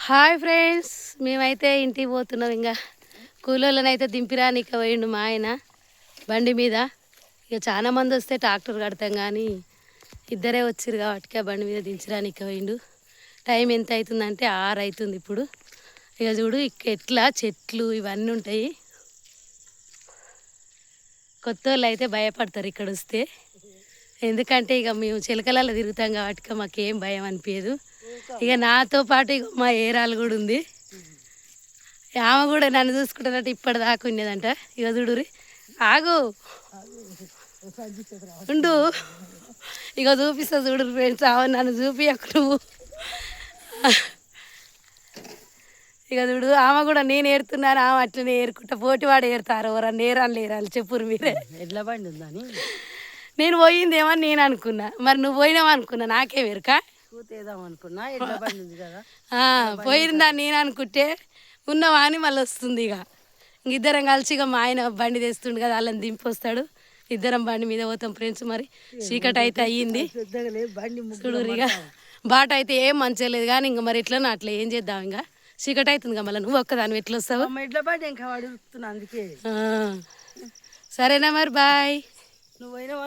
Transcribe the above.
Hi friends, మేమైతే ఇంటికి పోతున్నాం. ఇంకా కూలోళ్ళని అయితే దింపిరానికి పోయిండు మా ఆయన బండి మీద. ఇక చాలా మంది వస్తే ట్రాక్టర్ కడతాం, కానీ ఇద్దరే వచ్చిరు కాబట్టి బండి మీద దించడానికి పోయిండు. టైం ఎంత అవుతుందంటే 6 అవుతుంది ఇప్పుడు. ఇక చూడు ఎట్లా చెట్లు ఇవన్నీ ఉంటాయి. కొత్త వాళ్ళు అయితే భయపడతారు ఇక్కడ వస్తే, ఎందుకంటే ఇక మేము చిలకలలో తిరుగుతాం కాబట్టి మాకేం భయం అనిపించదు. ఇక నాతో పాటు ఇక మా ఏరాలు కూడా ఉంది. ఆమె కూడా నన్ను చూసుకుంటానంటే ఇప్పటిదాకా ఉన్నదంట. ఇక చూడురి, ఆగు ఉండు, ఇక చూపిస్తా చూడు ఫ్రెండ్స్. ఆమె నన్ను చూపియకు నువ్వు. ఇక చూడు, ఆమె కూడా నేను ఏరుతున్నాను, ఆమె అట్లనే ఏరుకుంటా. పోటీవాడు ఏరుతారు, ఎవరన్నా ఏరాలు లేరాలు చెప్పురు మీరే. ఎడ్ల బండి ఉందని నేను పోయిందేమని నేను అనుకున్నా, మరి నువ్వు పోయినావు అనుకున్నా, నాకే వేరుక అనుకున్నా. ఎడ్ల బండి ఉంది కదా, పోయిందా నేను అనుకుంటే ఉన్నవా అని మళ్ళీ వస్తుంది. ఇక ఇద్దరం కలిసి ఇక మా ఆయన బండి తెస్తుండు కదా, వాళ్ళని దింపొస్తాడు. ఇద్దరం బండి మీద పోతాం ఫ్రెండ్స్. మరి చీకటి అయితే అయ్యింది చూడు. ఇక బాట అయితే ఏం మంచిగా లేదు, కానీ ఇంక మరి ఎట్లా అట్లా ఏం చేద్దాం. ఇంకా చీకటి అవుతుంది కదా, మళ్ళీ నువ్వు ఒక్కదాని ఎట్లా వస్తావు? ఎడ్ల బండి ఇంకా వాడుతున్నా అందుకే. సరేనా మరి, బాయ్. నువ్వు